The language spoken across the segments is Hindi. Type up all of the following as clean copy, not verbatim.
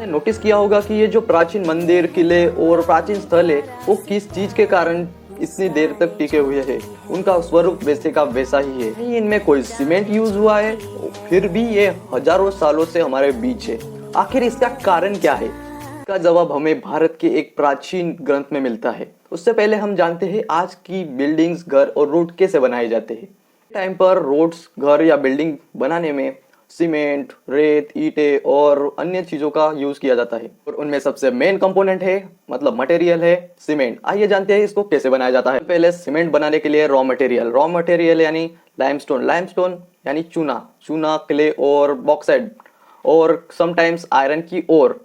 नोटिस किया होगा कि ये जो प्राचीन मंदिर, किले और प्राचीन स्थल है वो किस चीज के कारण इतनी देर तक टिके हुए हैं। उनका स्वरूप वैसे का वैसा ही है। नहीं इनमें कोई सीमेंट यूज हुआ है, फिर भी ये हजारों सालों से हमारे बीच है। आखिर इसका कारण क्या है? इसका जवाब हमें भारत के एक प्राचीन ग्रंथ में मिलता है। उससे पहले हम जानते हैं आज की बिल्डिंग्स, घर और रोड कैसे बनाए जाते हैं। टाइम पर रोड्स, घर या बिल्डिंग बनाने में सीमेंट, रेत, ईंटें और अन्य चीजों का यूज किया जाता है और उनमें सबसे मेन कंपोनेंट है, मतलब मटेरियल है, सीमेंट। आइए जानते हैं इसको कैसे बनाया जाता है। पहले सीमेंट बनाने के लिए रॉ मटेरियल यानी लाइमस्टोन यानी चूना, क्ले और बॉक्साइट और समटाइम्स आयरन की ओर,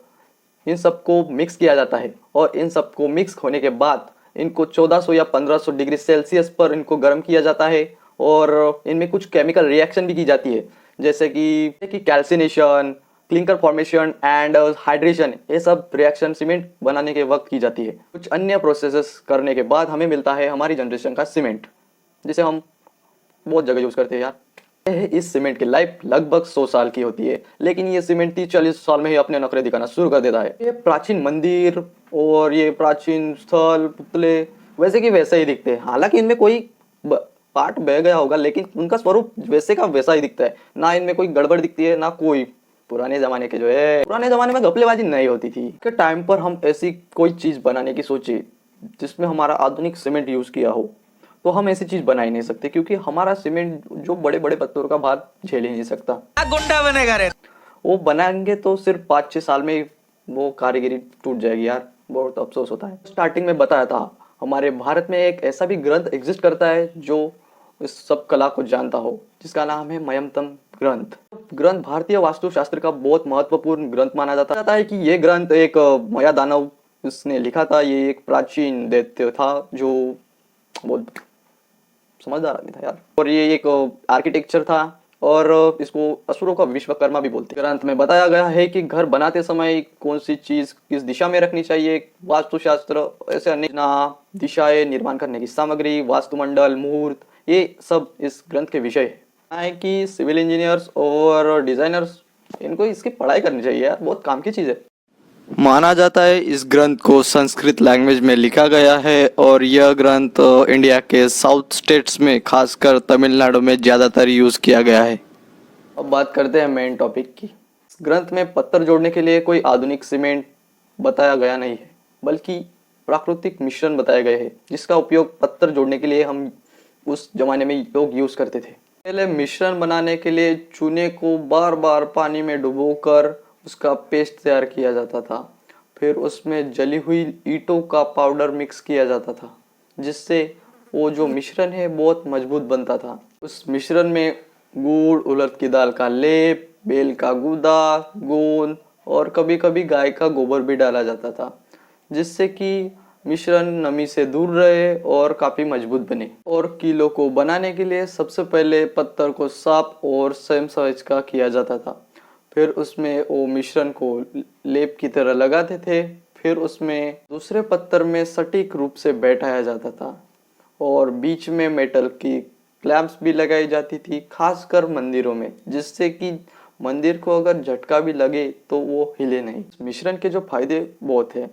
इन सबको मिक्स किया जाता है और इन सबको मिक्स होने के बाद इनको 1400 या 1500 डिग्री सेल्सियस पर इनको गर्म किया जाता है और इनमें कुछ केमिकल रिएक्शन भी की जाती है, जैसे कि calcination, clinker formation and hydration. ये सब रिएक्शन सीमेंट बनाने के वक्त की जाती है। कुछ अन्य प्रोसेसेस करने के बाद हमें मिलता है हमारी जनरेशन का सीमेंट, जिसे हम बहुत जगह यूज करते हैं यार। इस सीमेंट की लाइफ लगभग 100 साल की होती है, लेकिन ये सीमेंट 30-40 साल में ही अपने नखरे दिखाना शुरू कर देता है। ये प्राचीन मंदिर और ये प्राचीन स्थल, पुतले वैसे की वैसे ही दिखते हैं। हालांकि इनमें कोई पार्ट बह गया होगा, लेकिन उनका स्वरूप वैसे का वैसा ही दिखता है। ना इनमें कोई गड़बड़ दिखती है, ना कोई पुराने जमाने के जो है। पुराने जमाने में घपलेबाजी नहीं होती थी। के टाइम पर हम ऐसी कोई चीज बनाने की सोचे जिसमें हमारा आधुनिक सीमेंट यूज किया हो, तो हम ऐसी चीज बना ही नहीं सकते, क्योंकि हमारा सीमेंट जो बड़े बड़े पत्थरों का भार झेल ही नहीं सकता। गुंडा बनेगा रे। वो बनाएंगे तो सिर्फ 5-6 साल में वो कारीगरी टूट जाएगी यार, बहुत अफसोस होता है। स्टार्टिंग में बताया था, हमारे भारत में एक ऐसा भी ग्रंथ एग्जिस्ट करता है जो इस सब कला को जानता हो, जिसका नाम है मयमतम ग्रंथ भारतीय वास्तुशास्त्र का बहुत महत्वपूर्ण ग्रंथ माना जाता है। कि ये ग्रंथ एक मया दानव उसने लिखा था। ये एक प्राचीन दैत्य था जो बहुत समझदार आदमी था यार, और ये एक आर्किटेक्चर था और इसको असुरों का विश्वकर्मा भी बोलते हैं। ग्रंथ में बताया गया है कि घर बनाते समय कौन सी चीज किस दिशा में रखनी चाहिए, वास्तुशास्त्र ऐसे अनेक दिशाएं, निर्माण करने की सामग्री, वास्तुमंडल, मुहूर्त, ये सब इस ग्रंथ के विषय है कि सिविल इंजीनियर्स और डिजाइनर्स इनको इसकी पढ़ाई करनी चाहिए यार, बहुत काम की चीज है। माना जाता है इस ग्रंथ को संस्कृत लैंग्वेज में लिखा गया है और यह ग्रंथ इंडिया के साउथ स्टेट्स में, खासकर तमिलनाडु में ज़्यादातर यूज़ किया गया है। अब बात करते हैं मेन टॉपिक की। इस ग्रंथ में पत्थर जोड़ने के लिए कोई आधुनिक सीमेंट बताया गया नहीं है, बल्कि प्राकृतिक मिश्रण बताए गए हैं, जिसका उपयोग पत्थर जोड़ने के लिए हम उस जमाने में लोग यूज़ करते थे। पहले मिश्रण बनाने के लिए चूने को बार बार पानी में डुबोकर उसका पेस्ट तैयार किया जाता था। फिर उसमें जली हुई ईंटों का पाउडर मिक्स किया जाता था, जिससे वो जो मिश्रण है बहुत मजबूत बनता था। उस मिश्रण में गुड़, उड़द की दाल का लेप, बेल का गूदा, गोंद और कभी कभी गाय का गोबर भी डाला जाता था, जिससे कि मिश्रण नमी से दूर रहे और काफी मजबूत बने। और किलो को बनाने के लिए सबसे पहले पत्थर को साफ और सेम साइज का किया जाता था। फिर उसमें वो मिश्रण को लेप की तरह लगाते थे। फिर उसमें दूसरे पत्थर में सटीक रूप से बैठाया जाता था और बीच में मेटल की क्लैंप्स भी लगाई जाती थी, खासकर मंदिरों में, जिससे कि मंदिर को अगर झटका भी लगे तो वो हिले नहीं। मिश्रण के जो फायदे बहुत है,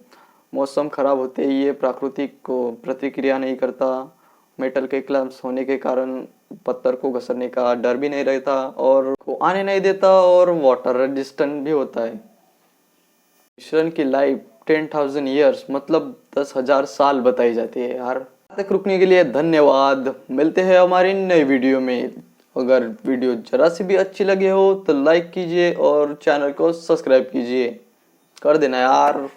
मौसम खराब होते ही ये प्राकृतिक को प्रतिक्रिया नहीं करता, मेटल के क्लैंप्स होने के कारण पत्थर को घसरने का डर भी नहीं रहता और को आने नहीं देता और वाटर रेजिस्टेंट भी होता है। मिश्रण की लाइफ 10,000 ईयर्स मतलब 10,000 साल बताई जाती है यार। तक रुकने के लिए धन्यवाद। मिलते हैं हमारी नई वीडियो में। अगर वीडियो जरा सी भी अच्छी लगे हो तो लाइक कीजिए और चैनल को सब्सक्राइब कीजिए, कर देना यार।